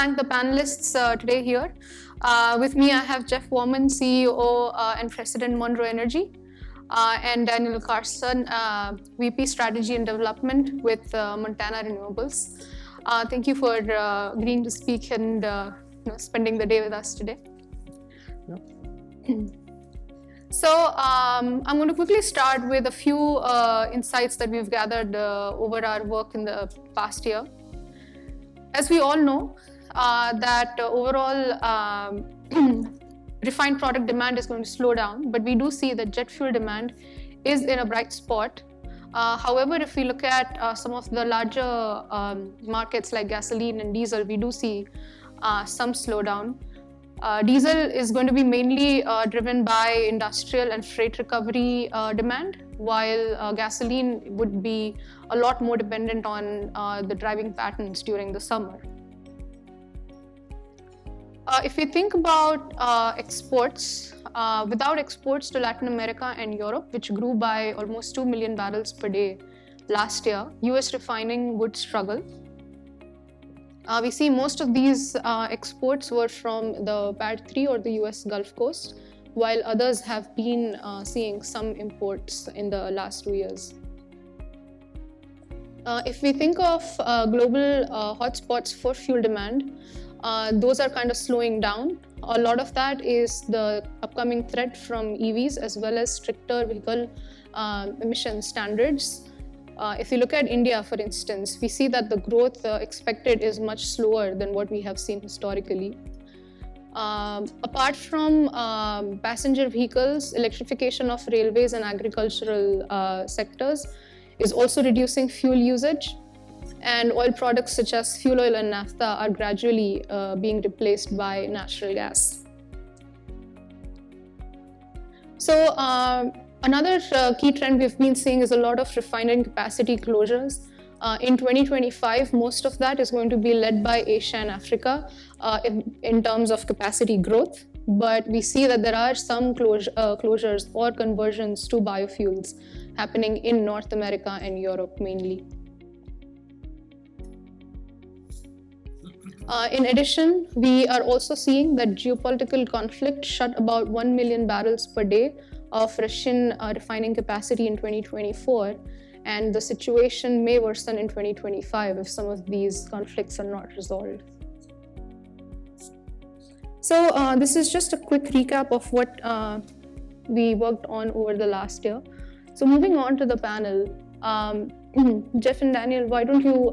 thank the panelists today here. With me, I have Jeff Warmann, CEO and President, Monroe Energy, and Daniel Carson, VP Strategy and Development with Montana Renewables. Thank you for agreeing to speak and spending the day with us today. Yep. So I'm going to quickly start with a few insights that we've gathered over our work in the past year. As we all know, that overall refined product demand is going to slow down, but we do see that jet fuel demand is in a bright spot. However, if we look at some of the larger markets like gasoline and diesel, we do see some slowdown. Diesel is going to be mainly driven by industrial and freight recovery demand, while gasoline would be a lot more dependent on the driving patterns during the summer. If we think about exports, without exports to Latin America and Europe, which grew by almost 2 million barrels per day last year, US refining would struggle. We see most of these exports were from the PAD3 or the US Gulf Coast, while others have been seeing some imports in the last 2 years. If we think of global hotspots for fuel demand, those are kind of slowing down. A lot of that is the upcoming threat from EVs as well as stricter vehicle emission standards. If you look at India, for instance, we see that the growth expected is much slower than what we have seen historically. Apart from passenger vehicles, electrification of railways and agricultural sectors is also reducing fuel usage, and oil products such as fuel oil and naphtha are gradually being replaced by natural gas. So another key trend we've been seeing is a lot of refinery capacity closures. In 2025, most of that is going to be led by Asia and Africa in terms of capacity growth. But we see that there are some closures or conversions to biofuels happening in North America and Europe mainly. In addition, we are also seeing that geopolitical conflict shut about 1 million barrels per day of Russian refining capacity in 2024, and the situation may worsen in 2025 if some of these conflicts are not resolved. So this is just a quick recap of what we worked on over the last year. So moving on to the panel, Jeff and Daniel, why don't you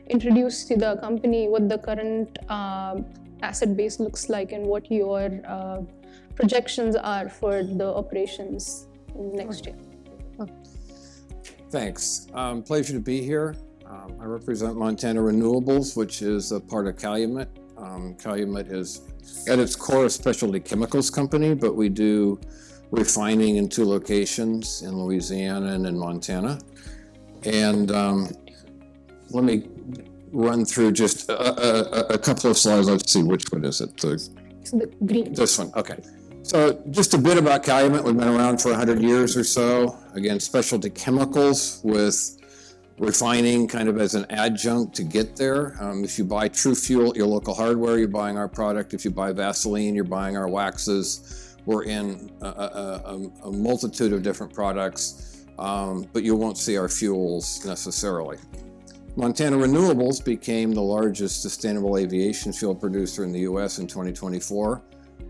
introduce to the company what the current asset base looks like and what your projections are for the operations next year. Thanks. Pleasure to be here. I represent Montana Renewables, which is a part of Calumet. Calumet is at its core a specialty chemicals company, but we do refining in 2 locations in Louisiana and in Montana. And let me run through just a couple of slides. Let's see, which one is it? The green. This one, okay. So just a bit about Calumet. We've been around for 100 years or so. Again, specialty chemicals with refining kind of as an adjunct to get there. If you buy True Fuel at your local hardware, you're buying our product. If you buy Vaseline, you're buying our waxes. We're in a multitude of different products, but you won't see our fuels necessarily. Montana Renewables became the largest sustainable aviation fuel producer in the U.S. in 2024.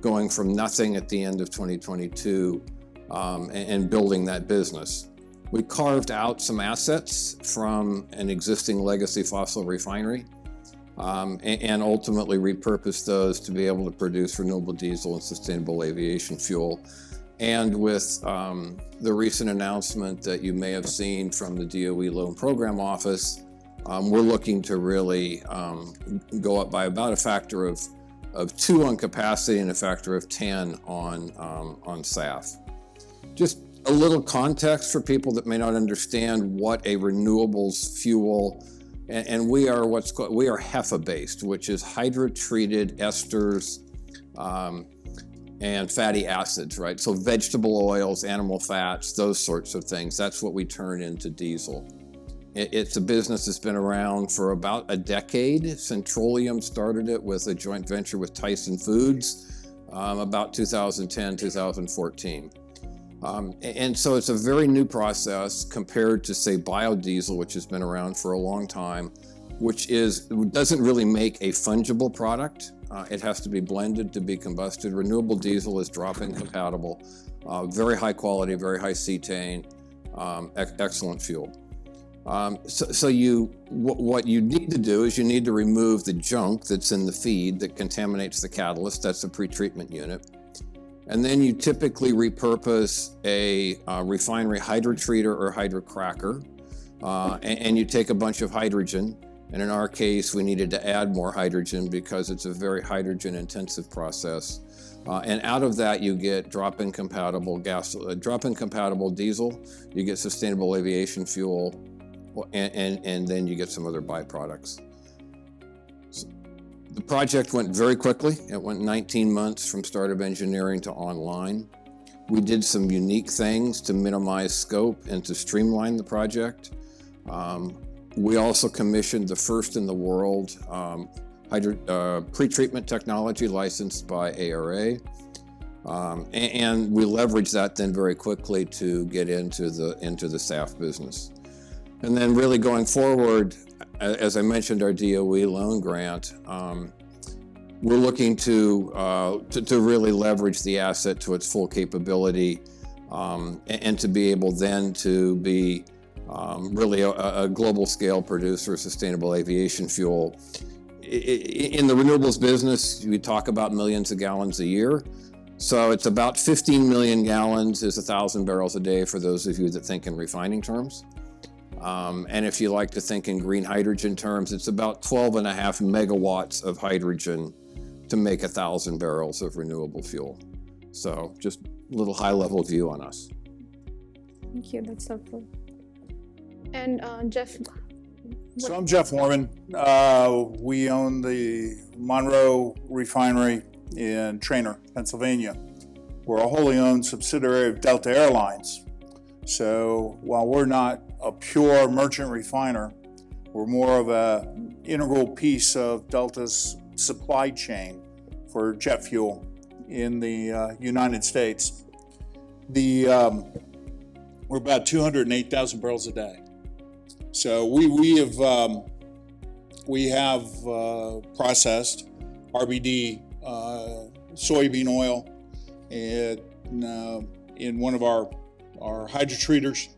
Going from nothing at the end of 2022 and building that business. We carved out some assets from an existing legacy fossil refinery and ultimately repurposed those to be able to produce renewable diesel and sustainable aviation fuel. And with the recent announcement that you may have seen from the DOE Loan Program Office, we're looking to really go up by about a factor of 2 on capacity and a factor of 10 on SAF. Just a little context for people that may not understand what a renewables fuel, and we are HEFA based, which is hydrotreated esters and fatty acids, right? So vegetable oils, animal fats, those sorts of things. That's what we turn into diesel. It's a business that's been around for about a decade. Centrolium started it with a joint venture with Tyson Foods about 2010, 2014. And so it's a very new process compared to, say, biodiesel, which has been around for a long time, which doesn't really make a fungible product. It has to be blended to be combusted. Renewable diesel is drop-in compatible, very high quality, very high cetane, excellent fuel. What you need to do is you need to remove the junk that's in the feed that contaminates the catalyst. That's a pretreatment unit. And then you typically repurpose a refinery hydrotreater or hydrocracker, and you take a bunch of hydrogen. And in our case, we needed to add more hydrogen because it's a very hydrogen-intensive process. And out of that, you get drop-in compatible diesel. You get sustainable aviation fuel, and then you get some other byproducts. The project went very quickly. It went 19 months from start of engineering to online. We did some unique things to minimize scope and to streamline the project. We also commissioned the first in the world pretreatment technology licensed by ARA. And we leveraged that then very quickly to get into the SAF business. And then really going forward, as I mentioned, our DOE loan grant, we're looking to really leverage the asset to its full capability, and to be able then to be really a global scale producer of sustainable aviation fuel. In the renewables business, we talk about millions of gallons a year. So it's about 15 million gallons is 1,000 barrels a day for those of you that think in refining terms. And if you like to think in green hydrogen terms, it's about 12.5 megawatts of hydrogen to make 1,000 barrels of renewable fuel. So just a little high-level view on us. Thank you, that's helpful. And Jeff? So I'm Jeff Warmann. We own the Monroe Refinery in Trainer, Pennsylvania. We're a wholly owned subsidiary of Delta Airlines. So while we're not a pure merchant refiner, we're more of an integral piece of Delta's supply chain for jet fuel in the United States. We're about 208,000 barrels a day. So we have processed RBD soybean oil in one of our hydrotreaters.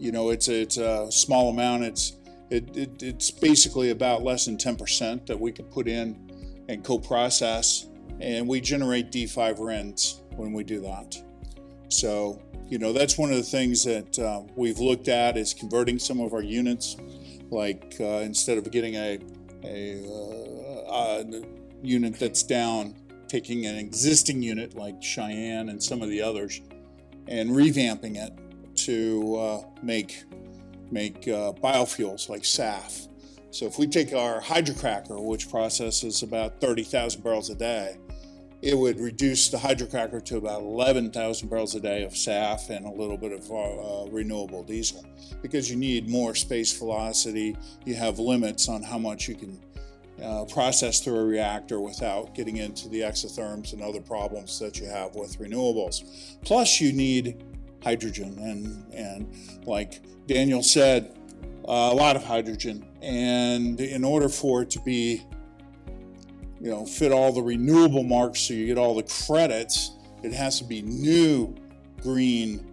It's a small amount. It's basically about less than 10% that we could put in and co-process, and we generate D5 RINs when we do that. So that's one of the things that we've looked at is converting some of our units, like instead of getting a unit that's down, taking an existing unit like Cheyenne and some of the others and revamping it to make biofuels like SAF. So if we take our hydrocracker, which processes about 30,000 barrels a day, it would reduce the hydrocracker to about 11,000 barrels a day of SAF and a little bit of renewable diesel. Because you need more space velocity, you have limits on how much you can process through a reactor without getting into the exotherms and other problems that you have with renewables. Plus you need hydrogen and like Daniel said, a lot of hydrogen. And in order for it to be fit all the renewable marks so you get all the credits, it has to be new green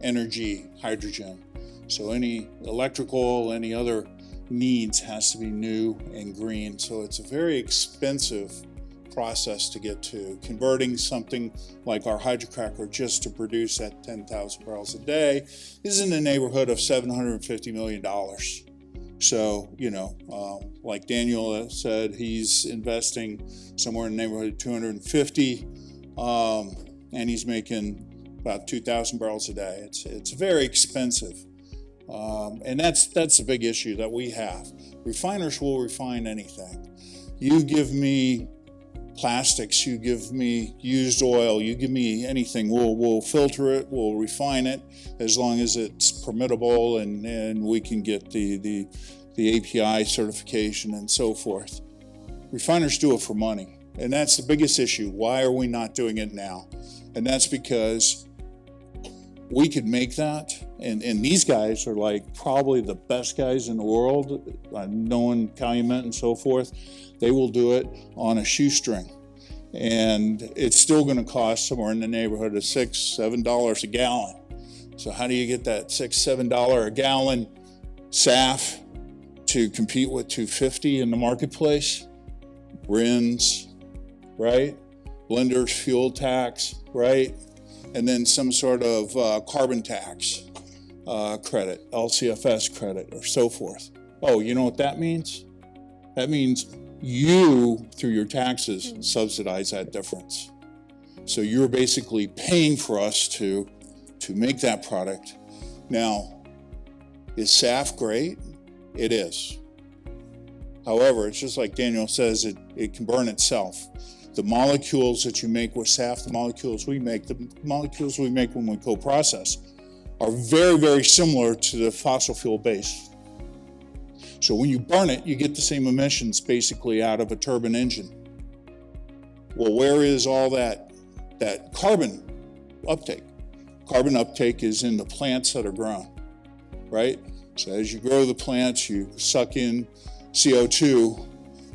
energy hydrogen. So any electrical, any other needs has to be new and green. So it's a very expensive process to get to. Converting something like our hydrocracker just to produce at 10,000 barrels a day is in the neighborhood of $750 million. So, like Daniel said, he's investing somewhere in the neighborhood of 250, and he's making about 2,000 barrels a day. It's very expensive, and that's a big issue that we have. Refiners will refine anything. You give me plastics, you give me used oil, you give me anything, we'll filter it, we'll refine it as long as it's permittable and we can get the API certification and so forth. Refiners do it for money, and that's the biggest issue. Why are we not doing it now? And that's because we could make that, and these guys are like probably the best guys in the world, knowing Calumet and so forth. They will do it on a shoestring, and it's still going to cost somewhere in the neighborhood of $6-7 a gallon. So how do you get that $6-7 a gallon SAF to compete with $2.50 in the marketplace? RINs, right? Blenders fuel tax, right? And then some sort of carbon tax credit, LCFS credit, or so forth. Oh, you know what that means? That means you, through your taxes, subsidize that difference. So you're basically paying for us to make that product. Now, is SAF great? It is. However, it's just like Daniel says, it can burn itself. The molecules that you make with SAF, the molecules we make when we co-process are very, very similar to the fossil fuel base. So when you burn it, you get the same emissions basically out of a turbine engine. Well, where is all that carbon uptake? Carbon uptake is in the plants that are grown, right? So as you grow the plants, you suck in CO2,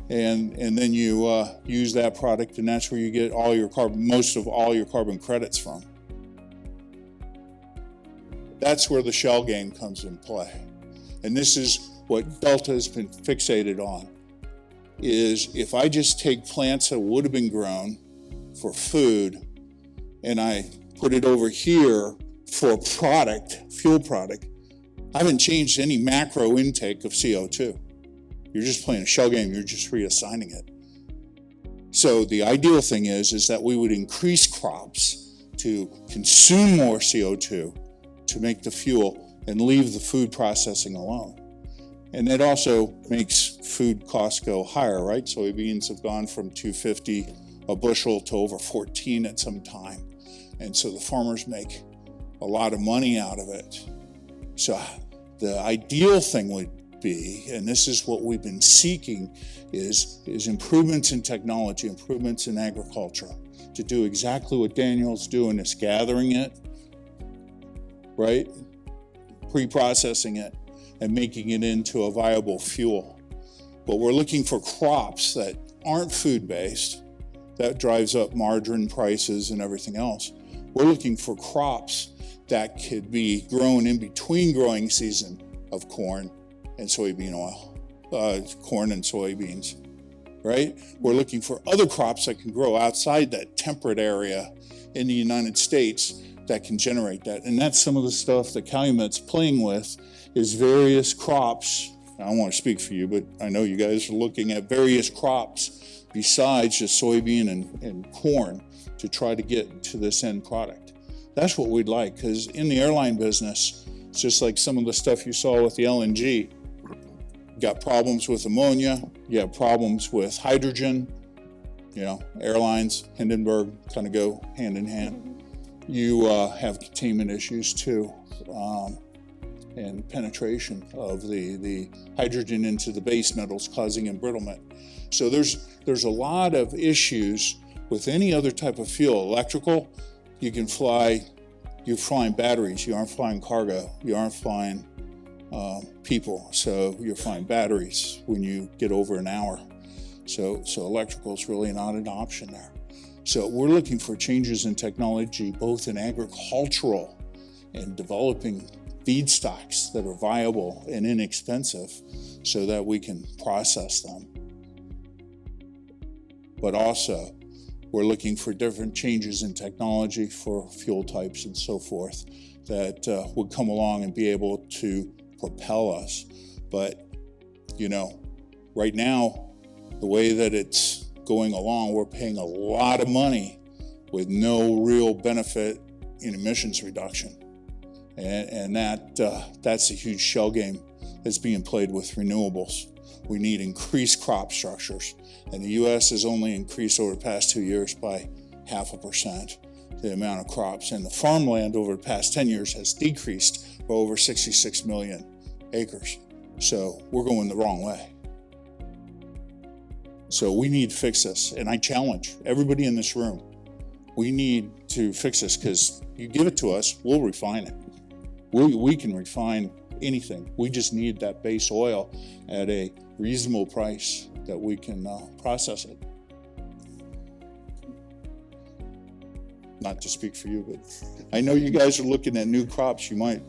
and then you use that product, and that's where you get all your carbon, most of all your carbon credits from. That's where the shell game comes in play. And this is what Delta has been fixated on, is if I just take plants that would have been grown for food and I put it over here for a product, fuel product, I haven't changed any macro intake of CO2. You're just playing a shell game, you're just reassigning it. So the ideal thing is that we would increase crops to consume more CO2 to make the fuel and leave the food processing alone. And it also makes food costs go higher, right? Soybeans have gone from $2.50 a bushel to over $14 at some time. And so the farmers make a lot of money out of it. So the ideal thing would be, and this is what we've been seeking, is improvements in technology, improvements in agriculture, to do exactly what Daniel's doing, is gathering it, right? Pre-processing it and making it into a viable fuel. But we're looking for crops that aren't food-based. That drives up margarine prices and everything else. We're looking for crops that could be grown in between growing season of corn and soybean oil, corn and soybeans, right? We're looking for other crops that can grow outside that temperate area in the United States that can generate that. And that's some of the stuff that Calumet's playing with, is various crops. I don't want to speak for you, but I know you guys are looking at various crops besides just soybean and corn to try to get to this end product. That's what we'd like, because in the airline business, it's just like some of the stuff you saw with the LNG. You got problems with ammonia, you have problems with hydrogen, airlines, Hindenburg kind of go hand in hand. You have containment issues too, and penetration of the hydrogen into the base metals causing embrittlement. So there's a lot of issues with any other type of fuel. Electrical, you're flying batteries, you aren't flying cargo, you aren't flying people, so you're flying batteries when you get over an hour. So electrical is really not an option there. So we're looking for changes in technology, both in agricultural and developing feedstocks that are viable and inexpensive so that we can process them. But also, we're looking for different changes in technology for fuel types and so forth that would come along and be able to propel us. But, right now, the way that it's going along, we're paying a lot of money with no real benefit in emissions reduction. And that's a huge shell game that's being played with renewables. We need increased crop structures. And the U.S. has only increased over the past 2 years by 0.5% the amount of crops. And the farmland over the past 10 years has decreased by over 66 million acres. So we're going the wrong way. So we need to fix this. And I challenge everybody in this room. We need to fix this, because you give it to us, we'll refine it. We can refine anything. We just need that base oil at a reasonable price that we can process it. Not to speak for you, but I know you guys are looking at new crops. You might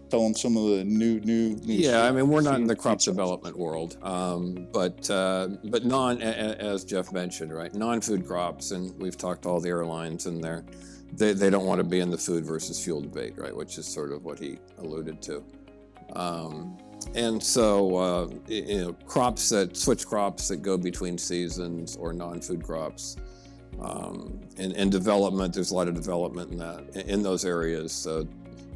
tell them some of the new. Yeah, I mean, we're not in the crop development world, but as Jeff mentioned, right, non-food crops, and we've talked to all the airlines, and they don't want to be in the food versus fuel debate, right, which is sort of what he alluded to. And so, switch crops that go between seasons, or non-food crops. In development, there's a lot of development in those areas. So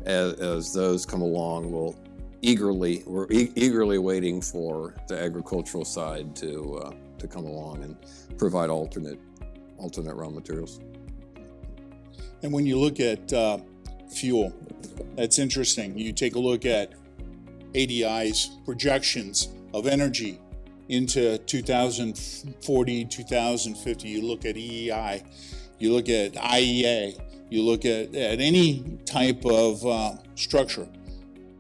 as those come along, we're eagerly waiting for the agricultural side to come along and provide alternate raw materials. And when you look at fuel, that's interesting. You take a look at ADI's projections of energy into 2040, 2050. You look at EEI, you look at IEA, you look at any type of structure.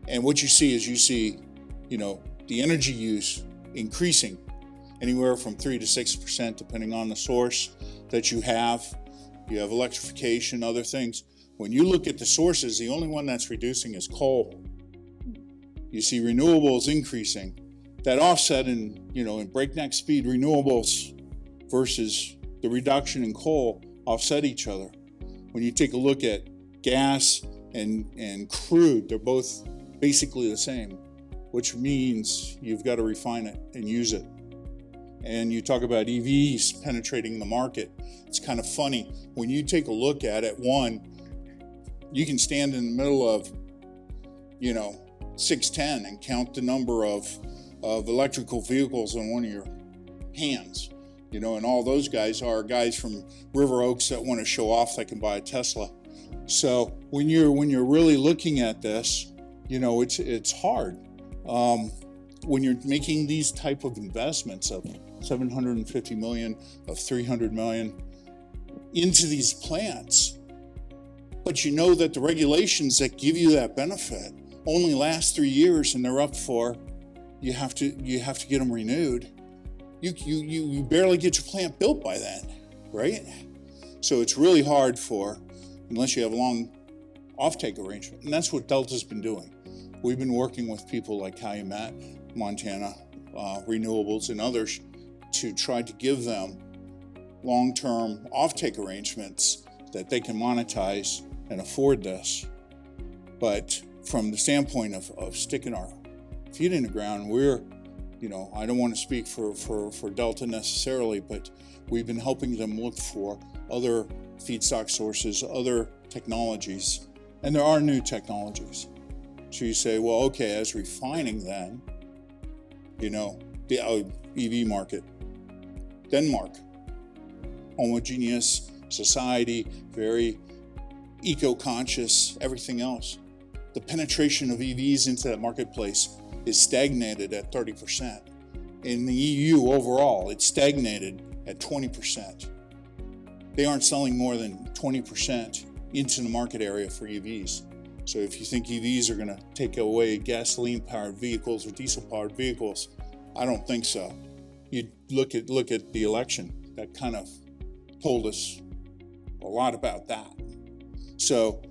And what you see is the energy use increasing anywhere from 3 to 6%, depending on the source that you have. You have electrification, other things. When you look at the sources, the only one that's reducing is coal. You see renewables increasing. That offset in breakneck speed renewables versus the reduction in coal offset each other. When you take a look at gas and crude, they're both basically the same, which means you've got to refine it and use it. And you talk about EVs penetrating the market. It's kind of funny. When you take a look at it, you can stand in the middle of, 610 and count the number of electrical vehicles on one of your hands. And all those guys are guys from River Oaks that want to show off they can buy a Tesla. So when you're really looking at this, it's hard. When you're making these type of investments of $750 million, of $300 million into these plants, but you know that the regulations that give you that benefit only last 3 years, and they're up for, you have to get them renewed. You barely get your plant built by then, right? So it's really hard unless you have a long offtake arrangement, and that's what Delta's been doing. We've been working with people like Calumet, Montana, Renewables, and others to try to give them long-term offtake arrangements that they can monetize and afford this. But from the standpoint of sticking our feet in the ground, I don't want to speak for Delta necessarily, but we've been helping them look for other feedstock sources, other technologies, and there are new technologies. So you say, well, okay, as refining then, the EV market, Denmark, homogeneous society, very eco-conscious, everything else. The penetration of EVs into that marketplace is stagnated at 30%. In the EU overall, it's stagnated at 20%. They aren't selling more than 20% into the market area for EVs. So if you think EVs are going to take away gasoline-powered vehicles or diesel-powered vehicles, I don't think so. You look at the election. That kind of told us a lot about that. So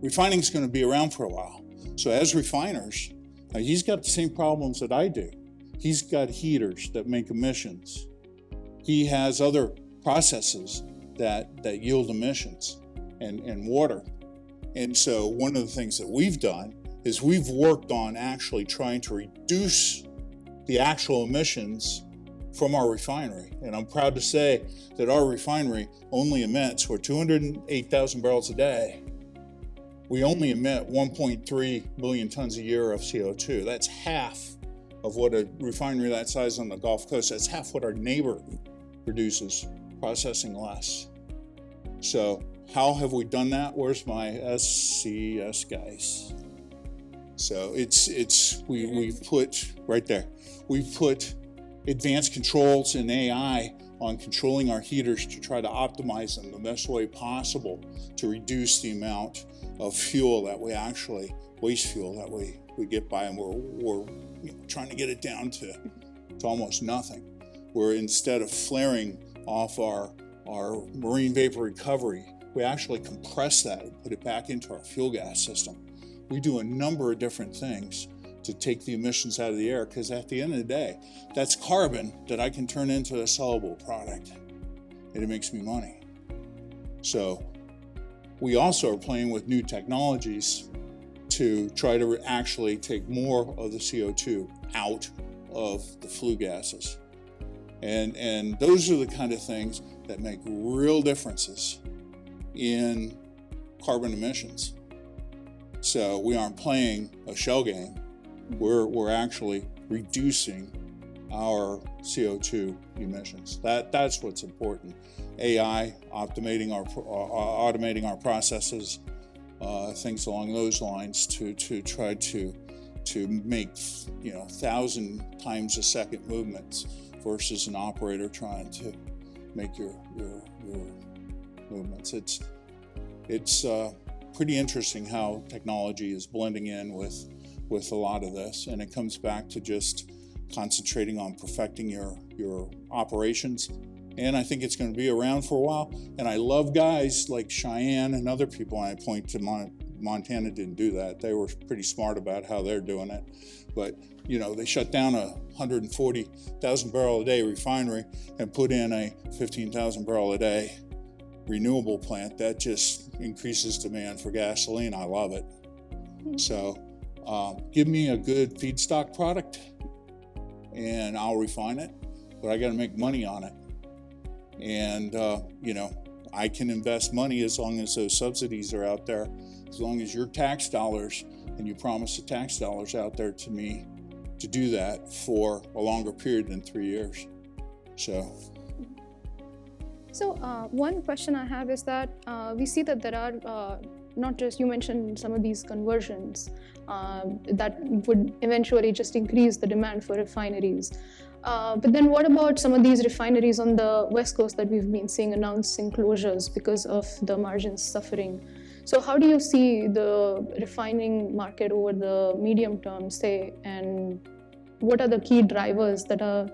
refining is going to be around for a while. So as refiners, he's got the same problems that I do. He's got heaters that make emissions. He has other processes that yield emissions and water. And so one of the things that we've done is we've worked on actually trying to reduce the actual emissions from our refinery. And I'm proud to say that our refinery only emits, we're 208,000 barrels a day. We only emit 1.3 million tons a year of CO2. That's half of what a refinery that size on the Gulf Coast, that's half what our neighbor produces, processing less. So how have we done that? Where's my SCS guys? So we put right there, we put advanced controls and AI on controlling our heaters to try to optimize them the best way possible to reduce the amount of fuel that we actually, waste fuel that we get by, and we're trying to get it down to almost nothing. Where instead of flaring off our marine vapor recovery, we actually compress that and put it back into our fuel gas system. We do a number of different things to take the emissions out of the air, because at the end of the day, that's carbon that I can turn into a sellable product, and it makes me money. So we also are playing with new technologies to try to actually take more of the CO2 out of the flue gases. And those are the kind of things that make real differences in carbon emissions. So we aren't playing a shell game. We're actually reducing our CO2 emissions. That's what's important. AI, automating our processes, things along those lines to try to make 1,000 times a second movements versus an operator trying to make your movements. It's pretty interesting how technology is blending in with a lot of this, and it comes back to just concentrating on perfecting your operations. And I think it's going to be around for a while. And I love guys like Cheyenne and other people. And I point to Montana didn't do that. They were pretty smart about how they're doing it. But they shut down a 140,000 barrel a day refinery and put in a 15,000 barrel a day renewable plant. That just increases demand for gasoline. I love it. So give me a good feedstock product and I'll refine it, but I got to make money on it. And, I can invest money as long as those subsidies are out there, as long as your tax dollars, and you promise the tax dollars out there to me to do that for a longer period than 3 years. So one question I have is that we see that there are not just, you mentioned some of these conversions that would eventually just increase the demand for refineries. But then what about some of these refineries on the West Coast that we've been seeing announcing closures because of the margins suffering? So how do you see the refining market over the medium term, say, and what are the key drivers that are,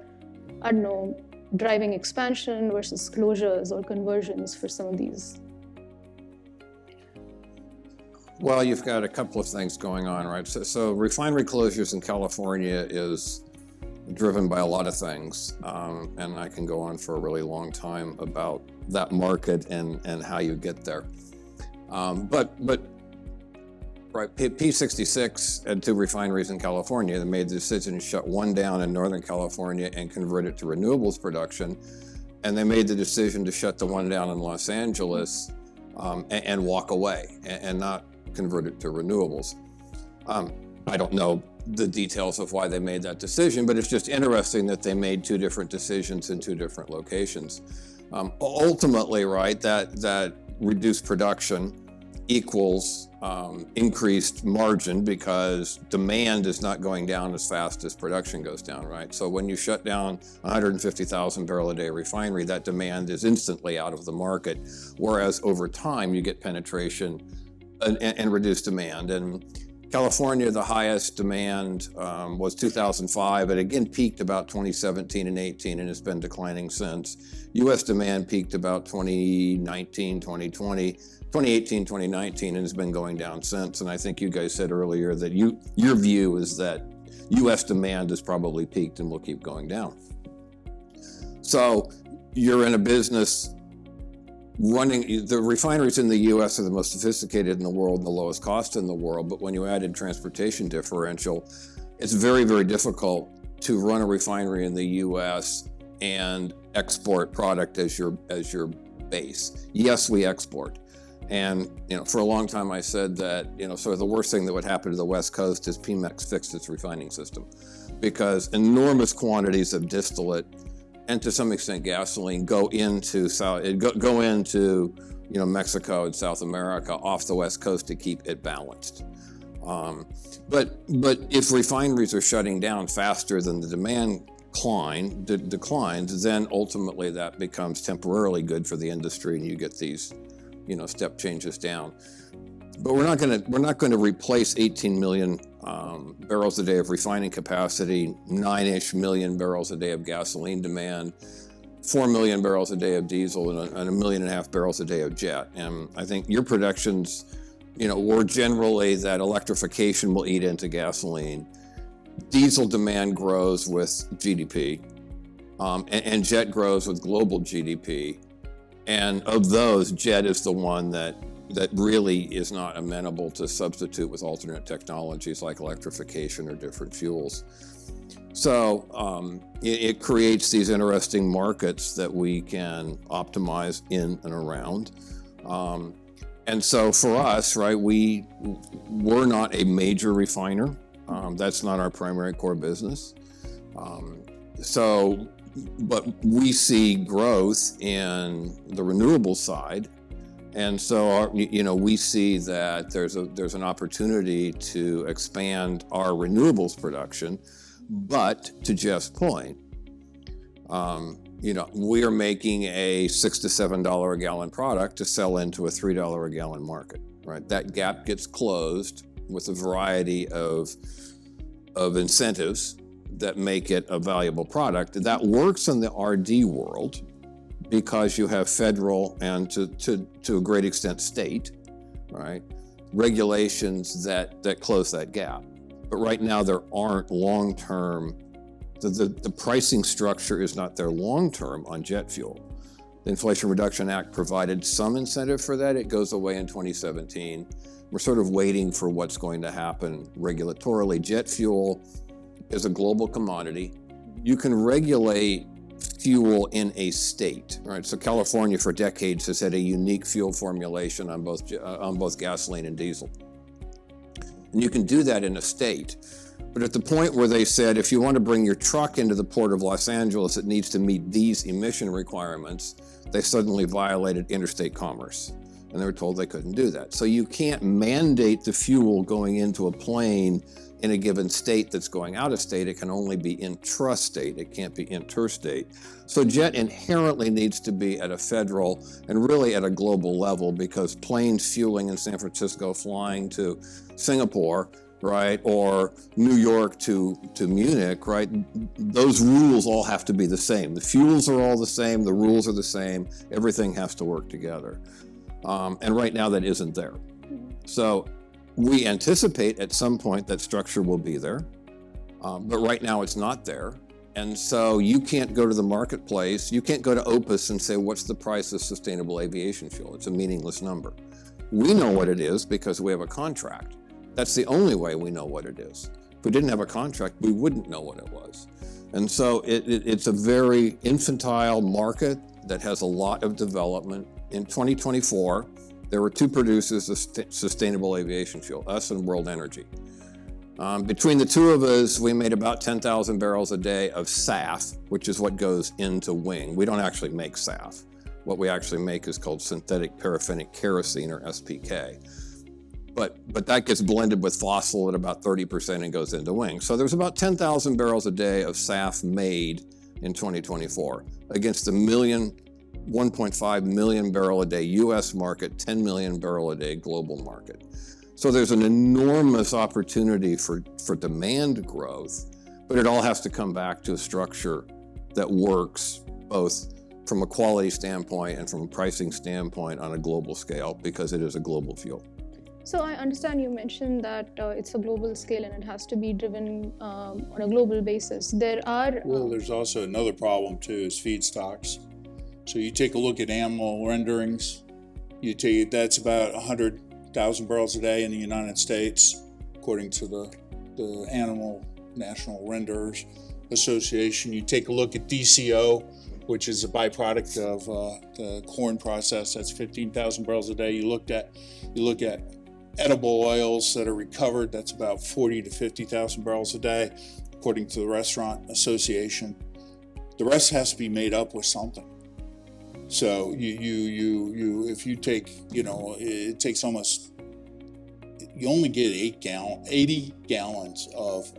driving expansion versus closures or conversions for some of these? Well, you've got a couple of things going on, right? So refinery closures in California is driven by a lot of things, and I can go on for a really long time about that market and how you get there. But right, P66 had 2 refineries in California that made the decision to shut one down in Northern California and convert it to renewables production, and they made the decision to shut the one down in Los Angeles and walk away and not convert it to renewables. I don't know the details of why they made that decision, but it's just interesting that they made 2 different decisions in 2 different locations. Ultimately, right, that reduced production equals increased margin because demand is not going down as fast as production goes down, right? So when you shut down 150,000 barrel a day refinery, that demand is instantly out of the market, whereas over time you get penetration and reduced demand. And California, the highest demand was 2005. It again peaked about 2017 and 18 and has been declining since. U.S. demand peaked about 2019, 2020, 2018, 2019, and has been going down since. And I think you guys said earlier that your view is that U.S. demand has probably peaked and will keep going down. So you're in a business running, the refineries in the U.S. are the most sophisticated in the world and the lowest cost in the world, but when you add in transportation differential, it's very, very difficult to run a refinery in the U.S. and export product as your base. Yes, we export. And, for a long time I said that, sort of the worst thing that would happen to the West Coast is Pemex fixed its refining system. because enormous quantities of distillate and to some extent gasoline go into Mexico and South America off the West Coast to keep it balanced. But if refineries are shutting down faster than the demand declines, then ultimately that becomes temporarily good for the industry, and you get these, step changes down. But we're not going to replace 18 million barrels a day of refining capacity, 9-ish million barrels a day of gasoline demand, 4 million barrels a day of diesel, and 1.5 million barrels a day of jet. And I think your predictions, were generally that electrification will eat into gasoline. Diesel demand grows with GDP, and jet grows with global GDP. And of those, jet is the one that really is not amenable to substitute with alternate technologies like electrification or different fuels. So it creates these interesting markets that we can optimize in and around. And so for us, right, we're not a major refiner. That's not our primary core business. But we see growth in the renewables side. And so, we see that there's an opportunity to expand our renewables production. But to Jeff's point, we are making a $6 to $7 a gallon product to sell into a $3 a gallon market, right? That gap gets closed with a variety of incentives that make it a valuable product. That works in the RD world because you have federal and to a great extent state, right, regulations that close that gap. But right now there aren't long-term, the pricing structure is not there long-term on jet fuel. The Inflation Reduction Act provided some incentive for that. It goes away in 2017. We're sort of waiting for what's going to happen regulatorily. Jet fuel is a global commodity. You can regulate fuel in a state, right? So California for decades has had a unique fuel formulation on both gasoline and diesel. And you can do that in a state. But at the point where they said, if you want to bring your truck into the port of Los Angeles, it needs to meet these emission requirements, they suddenly violated interstate commerce. And they were told they couldn't do that. So you can't mandate the fuel going into a plane in a given state that's going out of state. It can only be intrastate. It can't be interstate. So jet inherently needs to be at a federal and really at a global level, because planes fueling in San Francisco flying to Singapore, right, or New York to Munich, right, those rules all have to be the same. The fuels are all the same. The rules are the same. Everything has to work together. And right now that isn't there. So we anticipate at some point that structure will be there, but right now it's not there. And so you can't go to the marketplace, you can't go to Opus and say, what's the price of sustainable aviation fuel? It's a meaningless number. We know what it is because we have a contract. That's the only way we know what it is. If we didn't have a contract, we wouldn't know what it was. And so it's a very infantile market that has a lot of development. In 2024, there were two producers of sustainable aviation fuel, us and World Energy. Between the two of us, we made about 10,000 barrels a day of SAF, which is what goes into wing. We don't actually make SAF. What we actually make is called synthetic paraffinic kerosene, or SPK. But that gets blended with fossil at about 30% and goes into wing. So there's about 10,000 barrels a day of SAF made in 2024 against the 1.5 million barrel a day US market, 10 million barrel a day global market. So there's an enormous opportunity for demand growth, but it all has to come back to a structure that works both from a quality standpoint and from a pricing standpoint on a global scale, because it is a global fuel. So I understand you mentioned that it's a global scale and it has to be driven on a global basis. There's also another problem too, is feedstocks. So you take a look at animal renderings, that's about 100,000 barrels a day in the United States, according to the Animal National Renderers Association. You take a look at DCO, which is a byproduct of the corn process, that's 15,000 barrels a day. You look at edible oils that are recovered, that's about 40 to 50,000 barrels a day. according to the Restaurant Association. The rest has to be made up with something. So if you take, it takes almost, you only get 80 gallons of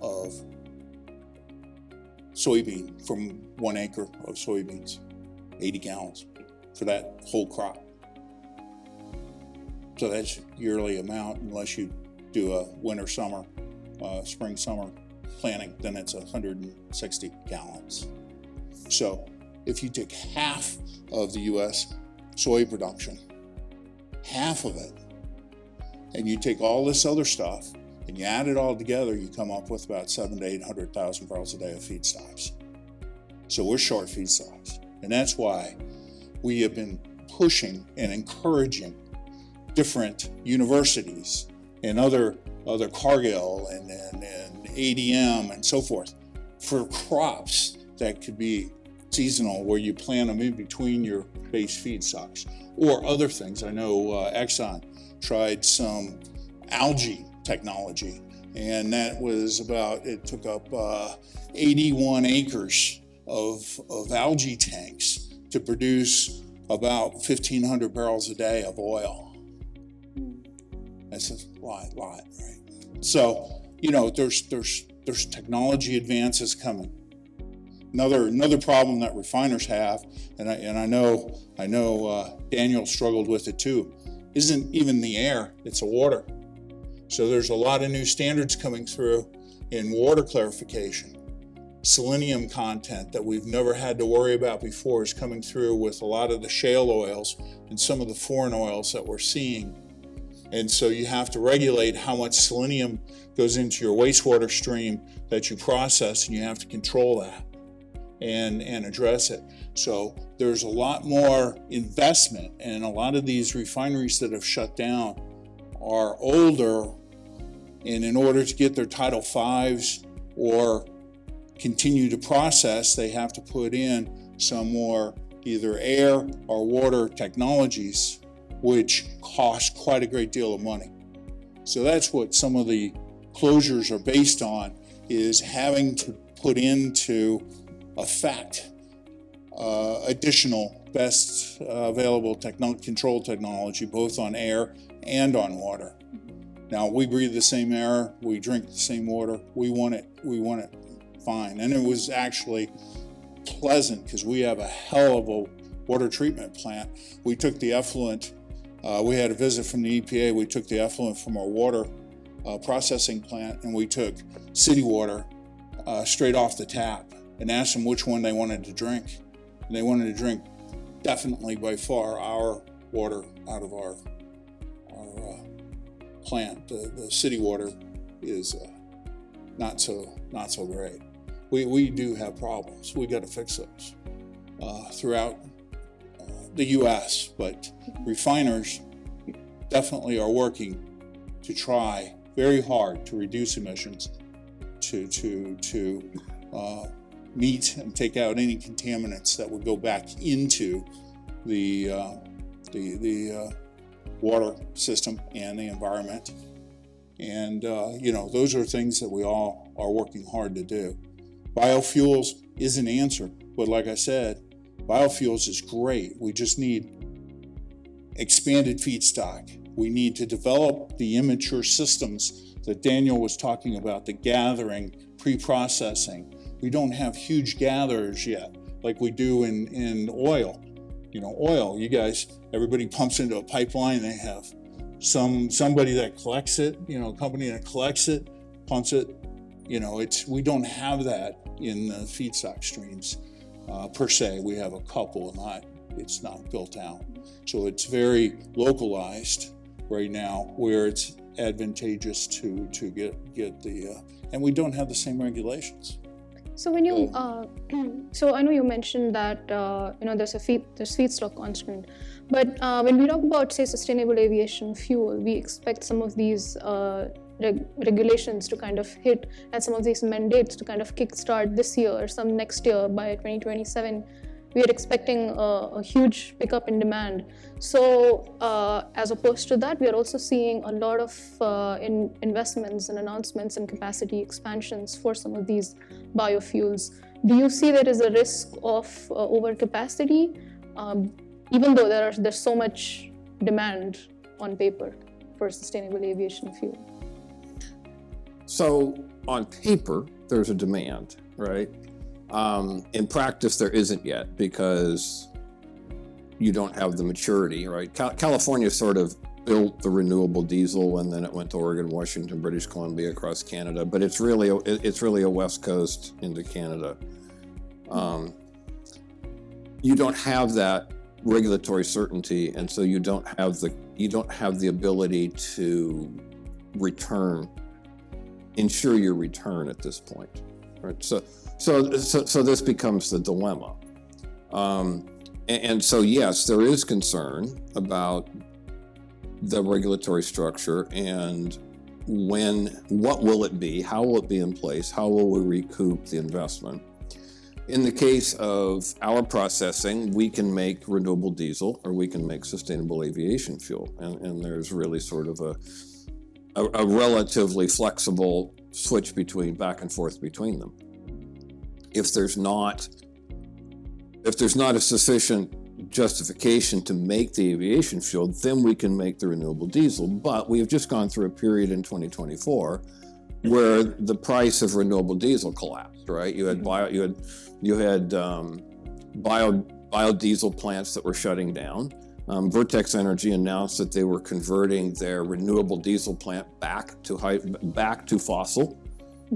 soybean from 1 acre of soybeans, 80 gallons for that whole crop. So that's yearly amount, unless you do a winter, summer, spring, summer planting, then it's 160 gallons. So if you take half of the U.S. soy production, half of it, and you take all this other stuff and you add it all together, you come up with about 700,000 to 800,000 barrels a day of feedstocks. So we're short feedstocks. And that's why we have been pushing and encouraging different universities and other Cargill and ADM and so forth for crops that could be seasonal, where you plant them in between your base feedstocks, or other things. I know Exxon tried some algae technology, and that was it took up 81 acres of algae tanks to produce about 1,500 barrels a day of oil. That's a lot, right? So, there's technology advances coming. Another problem that refiners have, and I know Daniel struggled with it too, isn't even the air, it's the water. So there's a lot of new standards coming through in water clarification. Selenium content that we've never had to worry about before is coming through with a lot of the shale oils and some of the foreign oils that we're seeing. And so you have to regulate how much selenium goes into your wastewater stream that you process, and you have to control that and address it. So there's a lot more investment, and a lot of these refineries that have shut down are older, and in order to get their Title V's or continue to process, they have to put in some more either air or water technologies, which cost quite a great deal of money. So that's what some of the closures are based on, is having to put into effect additional best available control technology, both on air and on water. Now, we breathe the same air, we drink the same water, we want it fine. And it was actually pleasant, because we have a hell of a water treatment plant. We took the effluent, we had a visit from the EPA, we took the effluent from our water processing plant, and we took city water straight off the tap and asked them which one they wanted to drink. And they wanted to drink definitely by far our water out of our plant. The city water is not so great. We do have problems. We got to fix those throughout the U.S., but refiners definitely are working to try very hard to reduce emissions, to meet and take out any contaminants that would go back into the water system and the environment. And those are things that we all are working hard to do. Biofuels is an answer, but like I said, biofuels is great. We just need expanded feedstock. We need to develop the immature systems that Daniel was talking about, the gathering, pre-processing. We don't have huge gatherers yet, like we do in oil. Oil, you guys, everybody pumps into a pipeline. They have somebody that collects it, a company that collects it, pumps it. We don't have that in the feedstock streams per se. We have a couple, it's not built out. So it's very localized right now, where it's advantageous to get the, and we don't have the same regulations. So when you, so I know you mentioned that there's feedstock constraint, but when we talk about, say, sustainable aviation fuel, we expect some of these regulations to kind of hit, and some of these mandates to kind of kickstart this year, some next year by 2027. we are expecting a huge pickup in demand. So as opposed to that, we are also seeing a lot of investments and announcements and capacity expansions for some of these biofuels. Do you see there is a risk of overcapacity, even though there's so much demand on paper for sustainable aviation fuel? So on paper, there's a demand, right? In practice, there isn't yet because you don't have the maturity, right? California sort of built the renewable diesel, and then it went to Oregon, Washington, British Columbia, across Canada. But it's really a West Coast into Canada. You don't have that regulatory certainty, and so you don't have the ability to ensure your return at this point, right? So this becomes the dilemma. And so, yes, there is concern about the regulatory structure and what will it be? How will it be in place? How will we recoup the investment? In the case of our processing, we can make renewable diesel or we can make sustainable aviation fuel. And there's really sort of a relatively flexible switch back and forth between them. If there's not a sufficient justification to make the aviation fuel, then we can make the renewable diesel. But we have just gone through a period in 2024 where the price of renewable diesel collapsed, right? You had biodiesel plants that were shutting down. Vertex Energy announced that they were converting their renewable diesel plant back to fossil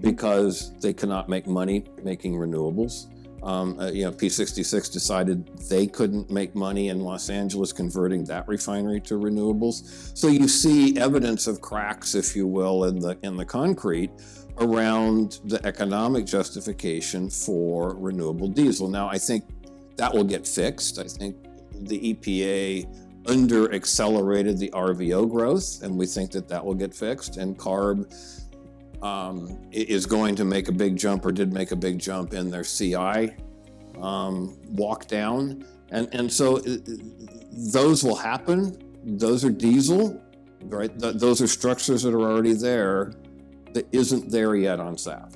because they cannot make money making renewables. P66 decided they couldn't make money in Los Angeles converting that refinery to renewables. So you see evidence of cracks, if you will, in the concrete around the economic justification for renewable diesel. Now, I think that will get fixed. I think the EPA under-accelerated the RVO growth, and we think that will get fixed. And CARB is going to make a big jump, or did make a big jump in their CI walk down. And so those will happen. Those are diesel, right? Those are structures that are already there that isn't there yet on SAF.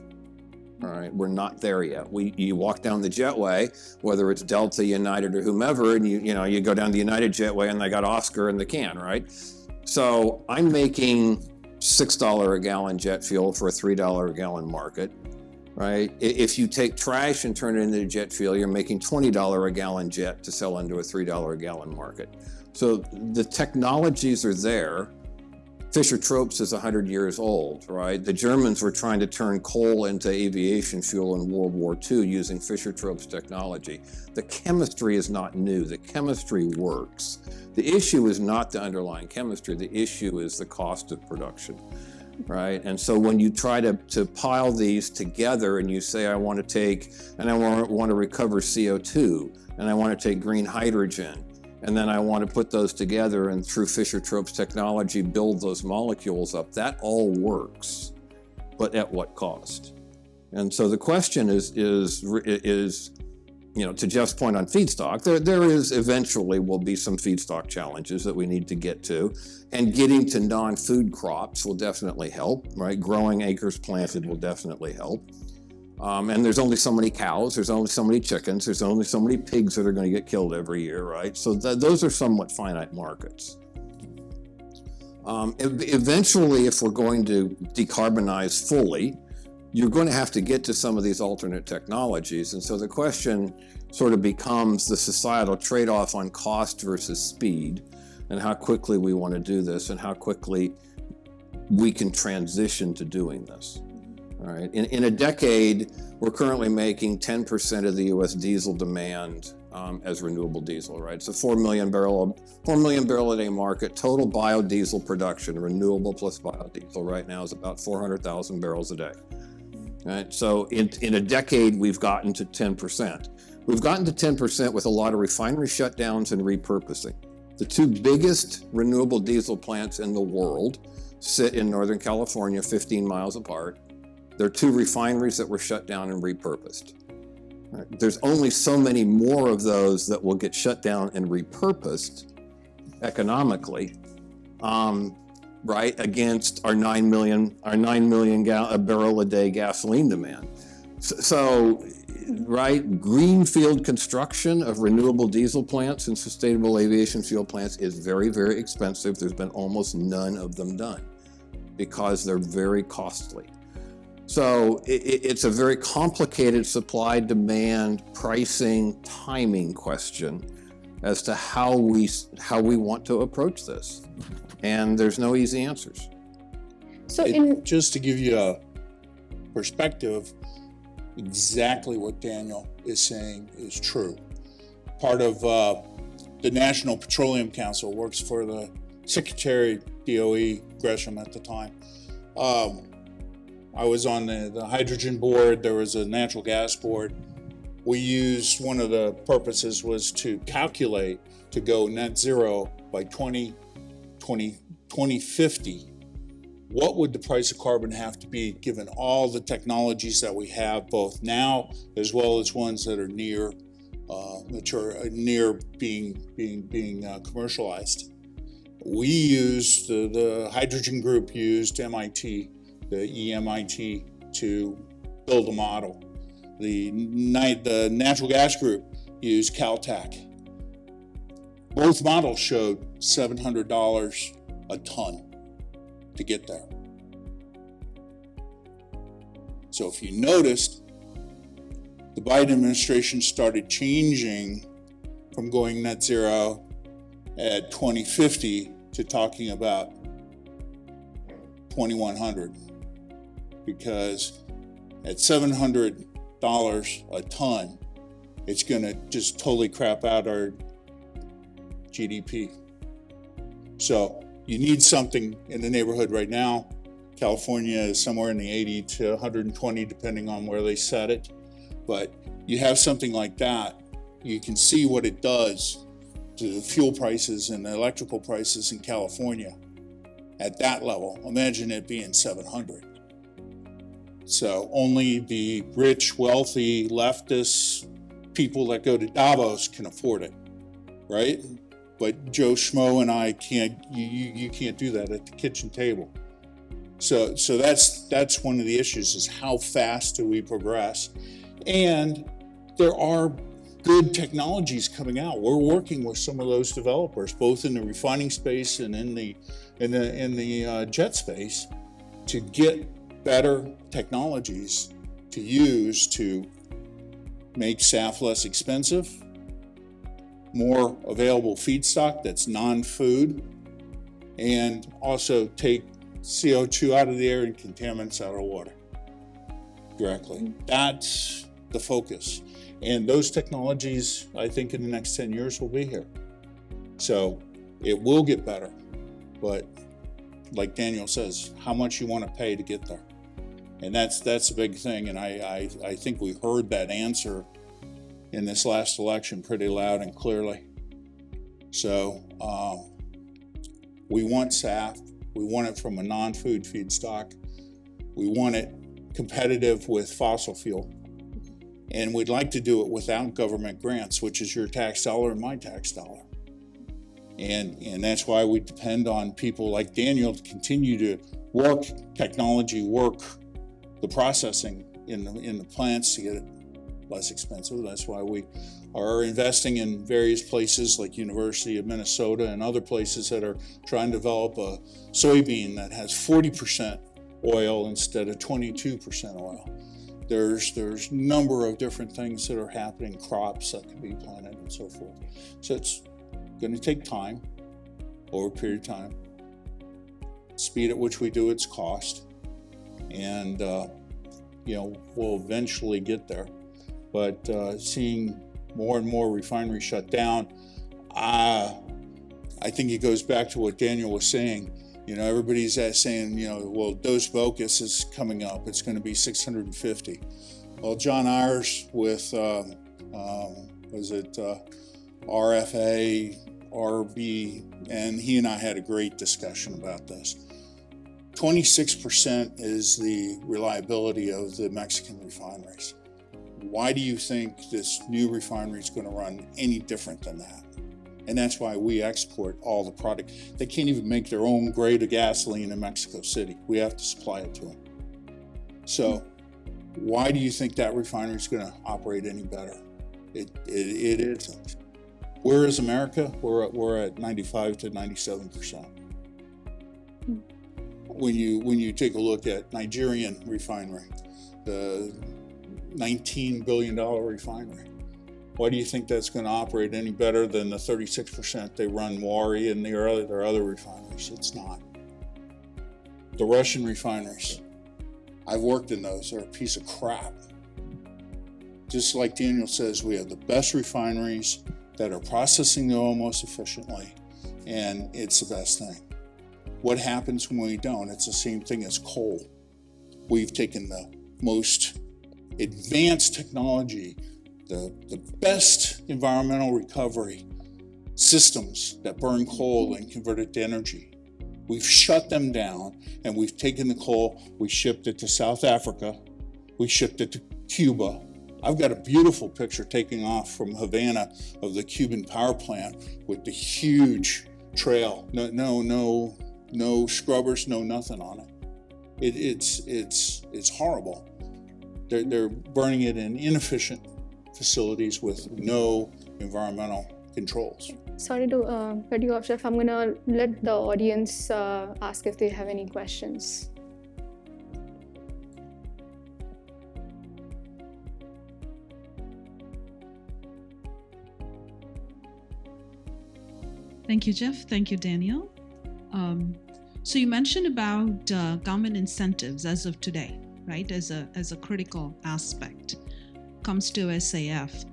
All right, we're not there yet. You walk down the jetway, whether it's Delta, United, or whomever, and you go down the United jetway and they got Oscar in the can, right? So I'm making $6 a gallon jet fuel for a $3 a gallon market, right? If you take trash and turn it into jet fuel, you're making $20 a gallon jet to sell into a $3 a gallon market. So the technologies are there. Fischer-Tropsch is 100 years old, right? The Germans were trying to turn coal into aviation fuel in World War II using Fischer-Tropsch technology. The chemistry is not new. The chemistry works. The issue is not the underlying chemistry. The issue is the cost of production, right? And so when you try to pile these together and you say, I want to recover CO2, and I want to take green hydrogen, and then I want to put those together and through Fischer-Tropsch technology build those molecules up. That all works, but at what cost? And so the question is to Jeff's point on feedstock, there is eventually will be some feedstock challenges that we need to get to, and getting to non-food crops will definitely help, right? Growing acres planted will definitely help. And there's only so many cows, there's only so many chickens, there's only so many pigs that are going to get killed every year, right? So those are somewhat finite markets. Eventually, if we're going to decarbonize fully, you're going to have to get to some of these alternate technologies. And so the question sort of becomes the societal trade-off on cost versus speed, and how quickly we want to do this and how quickly we can transition to doing this. All right. In a decade, we're currently making 10% of the U.S. diesel demand as renewable diesel, right? It's a 4 million barrel a day market. Total biodiesel production, renewable plus biodiesel, right now is about 400,000 barrels a day. Right. So in a decade, we've gotten to 10%. We've gotten to 10% with a lot of refinery shutdowns and repurposing. The two biggest renewable diesel plants in the world sit in Northern California, 15 miles apart. There are two refineries that were shut down and repurposed. Right? There's only so many more of those that will get shut down and repurposed economically, right, against our 9 million barrel a day gasoline demand. So, right, greenfield construction of renewable diesel plants and sustainable aviation fuel plants is very, very expensive. There's been almost none of them done because they're very costly. So it's a very complicated supply, demand, pricing, timing question as to how we want to approach this. And there's no easy answers. So just to give you a perspective, exactly what Daniel is saying is true. Part of the National Petroleum Council, works for the Secretary DOE Gresham at the time. I was on the hydrogen board. There was a natural gas board. We used, one of the purposes was to calculate to go net zero by 2050. What would the price of carbon have to be given all the technologies that we have, both now as well as ones that are near mature, near being commercialized? We used, the hydrogen group used MIT, the EMIT, to build a model. The natural gas group used Caltech. Both models showed $700 a ton to get there. So if you noticed, the Biden administration started changing from going net zero at 2050 to talking about 2100, because at $700 a ton, it's going to just totally crap out our GDP. So you need something in the neighborhood right now. California is somewhere in the 80 to 120, depending on where they set it. But you have something like that, you can see what it does to the fuel prices and the electrical prices in California at that level. Imagine it being 700. So only the rich, wealthy, leftist people that go to Davos can afford it, right? But Joe Schmo and I can't. You can't do that at the kitchen table. So that's one of the issues: is how fast do we progress? And there are good technologies coming out. We're working with some of those developers, both in the refining space and in the jet space, to get better technologies to use to make SAF less expensive, more available feedstock that's non-food, and also take CO2 out of the air and contaminants out of the water directly. That's the focus. And those technologies, I think in the next 10 years will be here. So it will get better. But like Daniel says, how much you want to pay to get there. And that's a big thing. And I think we heard that answer in this last election pretty loud and clearly. So we want SAF. We want it from a non-food feedstock. We want it competitive with fossil fuel. And we'd like to do it without government grants, which is your tax dollar and my tax dollar. And that's why we depend on people like Daniel to continue to work technology, work the processing in the plants to get it less expensive. That's why we are investing in various places like University of Minnesota and other places that are trying to develop a soybean that has 40% oil instead of 22% oil. There's a number of different things that are happening, crops that can be planted and so forth. So it's going to take time, over a period of time. Speed at which we do its cost, and we'll eventually get there. But seeing more and more refineries shut down, I think it goes back to what Daniel was saying. Everybody's saying, well, Dos Bocas is coming up. It's going to be 650. Well, John Ayers with, RFA, RB, and he and I had a great discussion about this. 26% is the reliability of the Mexican refineries. why do you think this new refinery is going to run any different than that? And that's why we export all the product. They can't even make their own grade of gasoline in Mexico City. We have to supply it to them. So why do you think that refinery is going to operate any better? It isn't. Where is America? We're at 95 to 97%. When you take a look at Nigerian refinery, the $19 billion refinery, why do you think that's going to operate any better than the 36% they run Wari and their other refineries? It's not. The Russian refineries, I've worked in those, they're a piece of crap. Just like Daniel says, we have the best refineries that are processing the oil most efficiently, and it's the best thing. What happens when we don't? It's the same thing as coal. We've taken the most advanced technology, the best environmental recovery systems that burn coal and convert it to energy. We've shut them down, and we've taken the coal, we shipped it to South Africa, we shipped it to Cuba. I've got a beautiful picture taking off from Havana of the Cuban power plant with the huge trail. No scrubbers, no nothing on it. It's horrible. They're burning it in inefficient facilities with no environmental controls. Sorry to cut you off, Chef. I'm gonna let the audience ask if they have any questions. Thank you, Jeff. Thank you, Daniel. So you mentioned about government incentives as of today, right? As a critical aspect comes to SAF.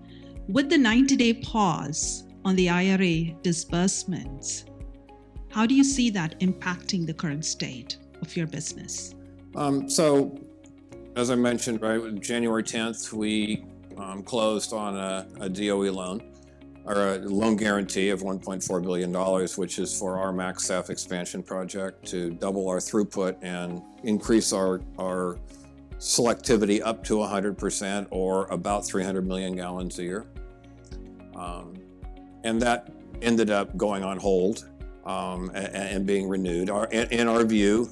With the 90-day pause on the IRA disbursements, how do you see that impacting the current state of your business? So, as I mentioned, right, January 10th, we closed on a DOE loan, or a loan guarantee of $1.4 billion, which is for our max SAF expansion project to double our throughput and increase our selectivity up to 100%, or about 300 million gallons a year. And that ended up going on hold and being renewed. In our view,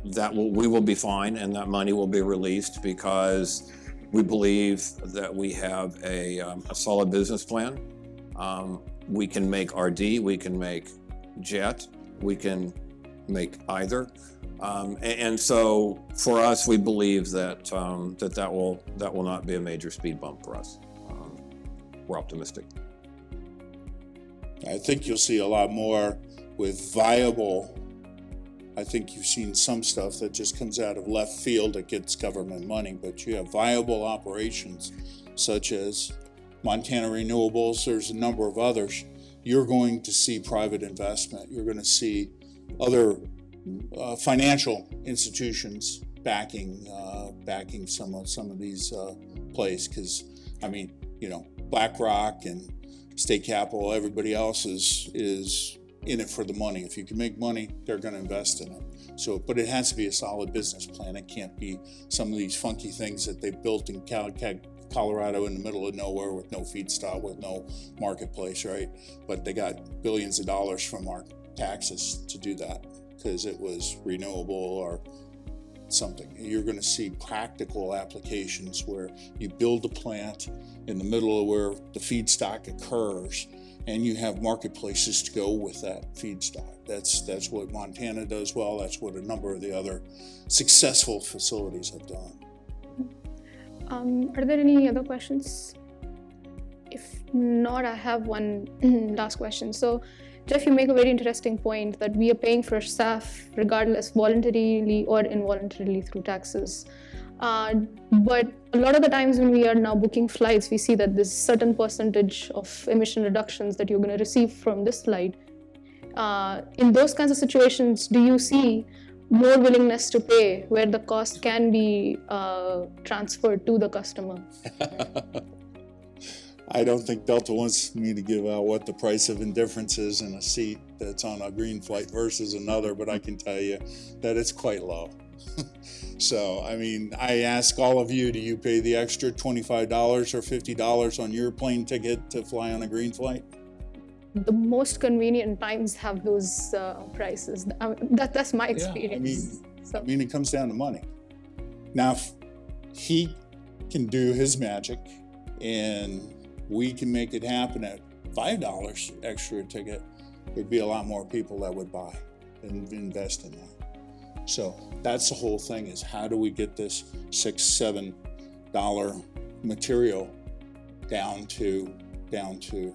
we will be fine, and that money will be released because we believe that we have a solid business plan. We can make RD, we can make jet, we can make either. And so for us, we believe that that will not be a major speed bump for us. We're optimistic. I think you'll see a lot more with viable. I think you've seen some stuff that just comes out of left field that gets government money, but you have viable operations such as Montana Renewables, there's a number of others. You're going to see private investment. You're going to see other financial institutions backing some of these plays, because I mean, BlackRock and State Capital, everybody else is in it for the money. If you can make money, they're going to invest in it. So, but it has to be a solid business plan. It can't be some of these funky things that they built in Colorado in the middle of nowhere with no feedstock, with no marketplace, right? But they got billions of dollars from our taxes to do that because it was renewable or something. You're going to see practical applications where you build a plant in the middle of where the feedstock occurs, and you have marketplaces to go with that feedstock. That's what Montana does well. That's what a number of the other successful facilities have done. Are there any other questions? If not, I have one last question. So, Jeff, you make a very interesting point that we are paying for SAF regardless, voluntarily or involuntarily through taxes. But a lot of the times when we are now booking flights, we see that there's a certain percentage of emission reductions that you're going to receive from this flight. In those kinds of situations, do you see more willingness to pay where the cost can be transferred to the customer? I don't think Delta wants me to give out what the price of indifference is in a seat that's on a green flight versus another, but I can tell you that it's quite low. So, I mean, I ask all of you, do you pay the extra $25 or $50 on your plane ticket to fly on a green flight? The most convenient times have those prices. That's my experience. I mean, it comes down to money. Now, if he can do his magic and we can make it happen at $5 extra a ticket, there'd be a lot more people that would buy and invest in that. So that's the whole thing, is how do we get this $6-7 material down to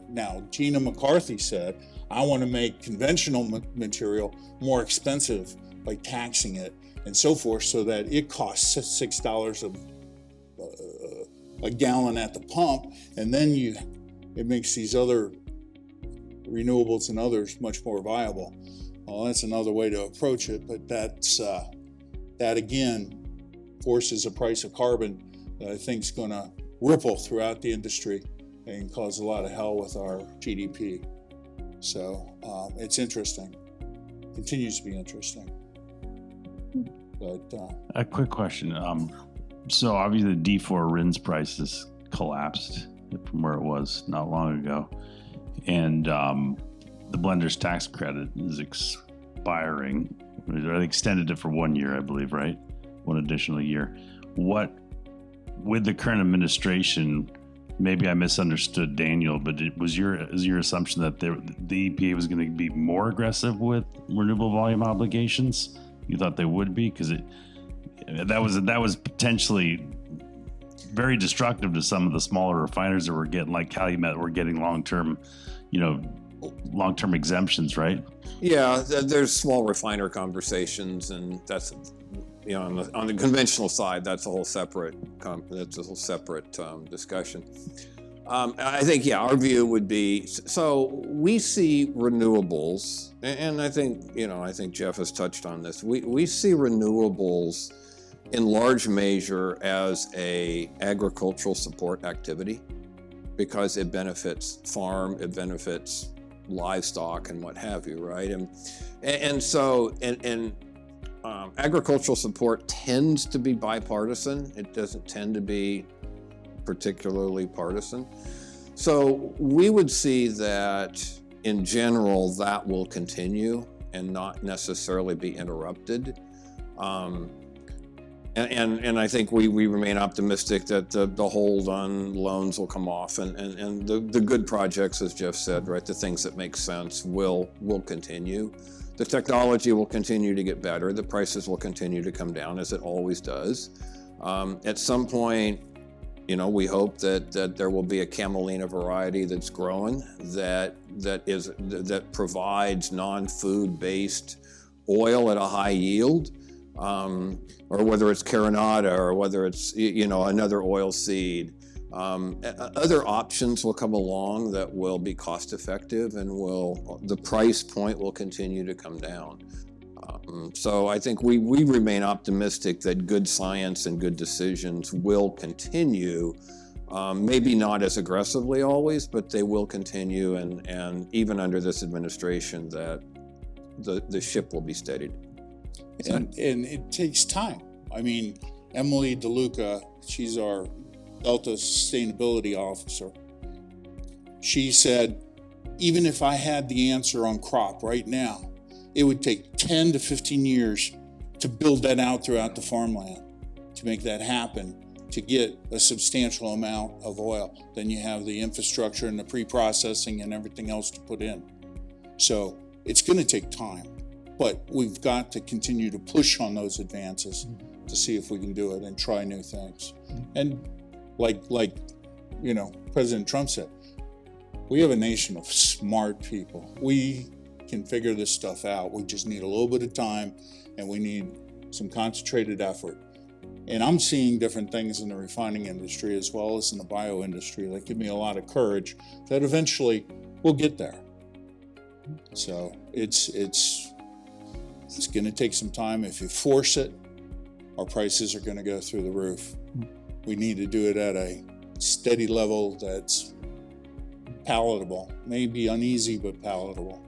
now. Gina McCarthy said, I want to make conventional material more expensive by taxing it and so forth, so that it costs $6 a gallon at the pump, and then it makes these other renewables and others much more viable. Well, that's another way to approach it, but that again forces a price of carbon that I think is going to ripple throughout the industry and cause a lot of hell with our GDP. So it's interesting, continues to be interesting. But a quick question. So obviously the D4 RINs prices collapsed from where it was not long ago, and the blender's tax credit is expiring. They extended it for 1 year, I believe, right? One additional year. What, with the current administration, maybe I misunderstood Daniel, but is your assumption that the EPA was going to be more aggressive with renewable volume obligations? You thought they would be, because that was potentially very destructive to some of the smaller refiners that were getting, like Calumet, were getting long-term exemptions, right? Yeah, there's small refiner conversations, and that's, on the conventional side, that's a whole separate discussion. I think, our view would be, so we see renewables, and I think Jeff has touched on this. We see renewables in large measure as a agricultural support activity, because it benefits farm, it benefits livestock and what have you, right? And so agricultural support tends to be bipartisan. It doesn't tend to be particularly partisan. So we would see that in general that will continue and not necessarily be interrupted. And I think we remain optimistic that the hold on loans will come off, and the good projects, as Jeff said, right, the things that make sense will continue. The technology will continue to get better. The prices will continue to come down, as it always does. At some point, we hope that there will be a camelina variety that's growing that provides non-food based oil at a high yield. Or whether it's Carinata, or whether it's another oil seed. Other options will come along that will be cost effective, and the price point will continue to come down. So I think we remain optimistic that good science and good decisions will continue. Maybe not as aggressively always, but they will continue, and even under this administration, that the ship will be steadied. And it takes time. I mean, Emily DeLuca, she's our Delta Sustainability Officer. She said, even if I had the answer on crop right now, it would take 10 to 15 years to build that out throughout the farmland to make that happen, to get a substantial amount of oil. Then you have the infrastructure and the pre-processing and everything else to put in. So it's going to take time. But we've got to continue to push on those advances to see if we can do it and try new things. And like President Trump said, we have a nation of smart people. We can figure this stuff out. We just need a little bit of time, and we need some concentrated effort. And I'm seeing different things in the refining industry as well as in the bio industry that give me a lot of courage that eventually we'll get there. So it's going to take some time. If you force it, our prices are going to go through the roof. We need to do it at a steady level that's palatable. Maybe uneasy, but palatable.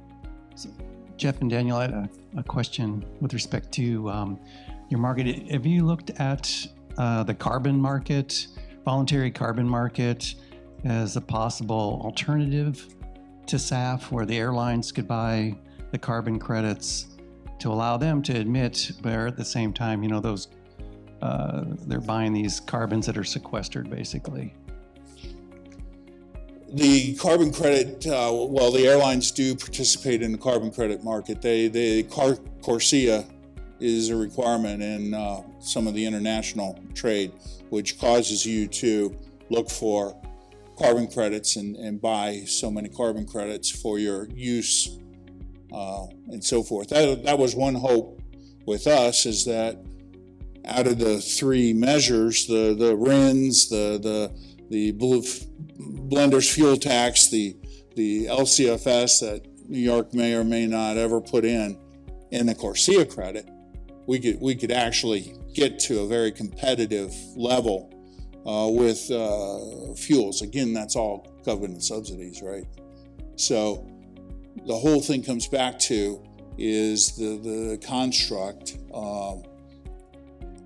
So, Jeff and Daniel, I had a question with respect to your market. Have you looked at the carbon market, voluntary carbon market, as a possible alternative to SAF, where the airlines could buy the carbon credits to allow them to emit, but at the same time, those they're buying these carbons that are sequestered, basically? The carbon credit, well, the airlines do participate in the carbon credit market. CORSIA is a requirement in some of the international trade, which causes you to look for carbon credits and buy so many carbon credits for your use and so forth. That was one hope with us, is that out of the three measures, the RINs, the blenders fuel tax, the LCFS that New York may or may not ever put in the CORSIA credit, we could actually get to a very competitive level with fuels. Again, that's all government subsidies, right? So the whole thing comes back to is the construct.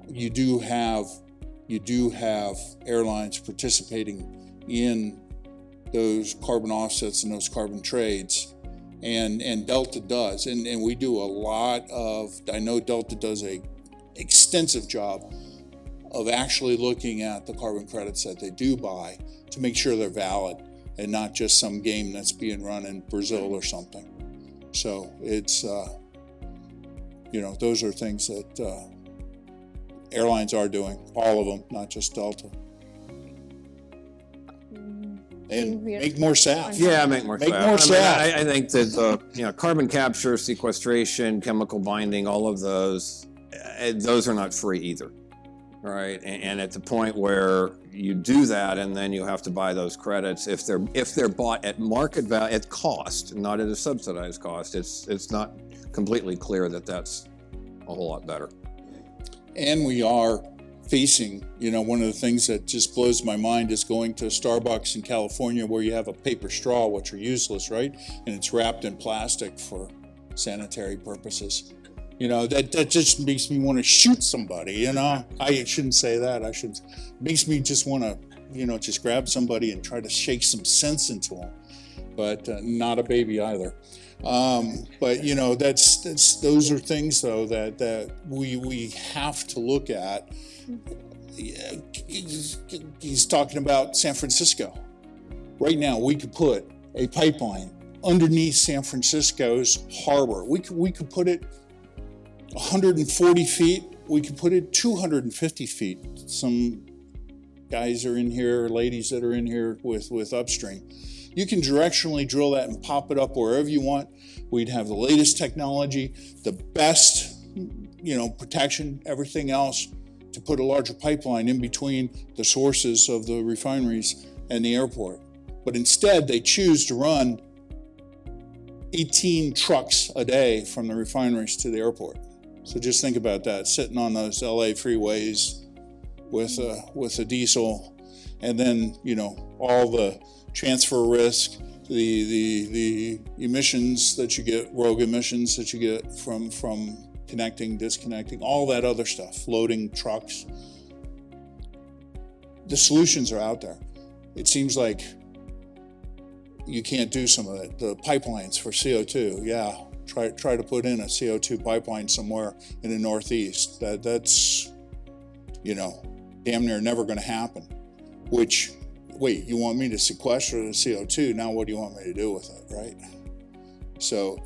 You do have airlines participating in those carbon offsets and those carbon trades, and Delta does, and we do a lot of. I know Delta does a extensive job of actually looking at the carbon credits that they do buy to make sure they're valid and not just some game that's being run in Brazil or something. So it's those are things that airlines are doing, all of them, not just Delta. And make more SAF. Yeah, make more Make SAF. more SAF. I think that carbon capture, sequestration, chemical binding, all of those are not free either, right? And at the point where you do that, and then you have to buy those credits, if they're bought at market value, at cost, not at a subsidized cost, it's not completely clear that that's a whole lot better. And we are facing, one of the things that just blows my mind is going to Starbucks in California, where you have a paper straw, which are useless, right? And it's wrapped in plastic for sanitary purposes. That just makes me want to shoot somebody, I shouldn't say that. Makes me just want to, just grab somebody and try to shake some sense into them. But not a baby either. But those are things though that we have to look at. He's talking about San Francisco. Right now, we could put a pipeline underneath San Francisco's harbor. We could put it 140 feet. We could put it 250 feet. Some guys are in here, ladies that are in here with upstream. You can directionally drill that and pop it up wherever you want. We'd have the latest technology, the best, protection, everything else, to put a larger pipeline in between the sources of the refineries and the airport. But instead, they choose to run 18 trucks a day from the refineries to the airport. So just think about that, sitting on those LA freeways with a diesel, and then, all the transfer risk, the emissions that you get, rogue emissions that you get from connecting, disconnecting, all that other stuff, loading trucks. The solutions are out there. It seems like you can't do some of it. The pipelines for CO2, yeah, try to put in a CO2 pipeline somewhere in the Northeast. That's damn near never going to happen. Which, wait, you want me to sequester the CO2? Now what do you want me to do with it, right? So,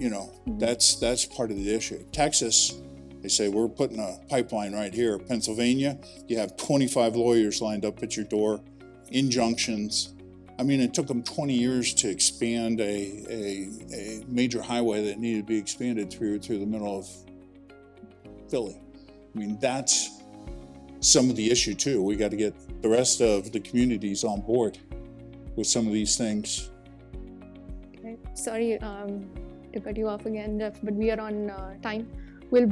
that's part of the issue. Texas, they say, we're putting a pipeline right here. Pennsylvania, you have 25 lawyers lined up at your door, injunctions. I mean, it took them 20 years to expand a major highway that needed to be expanded through the middle of Philly. I mean, that's some of the issue too. We got to get the rest of the communities on board with some of these things. Okay. Sorry to cut you off again, Jeff, but we are on time. We'll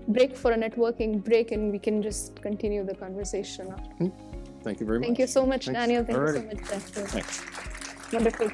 break for a networking break, and we can just continue the conversation after. Thank you very much. Thank you so much, Thanks. Daniel. Thank Alrighty. you so much, Jeff. Thanks. Wonderful.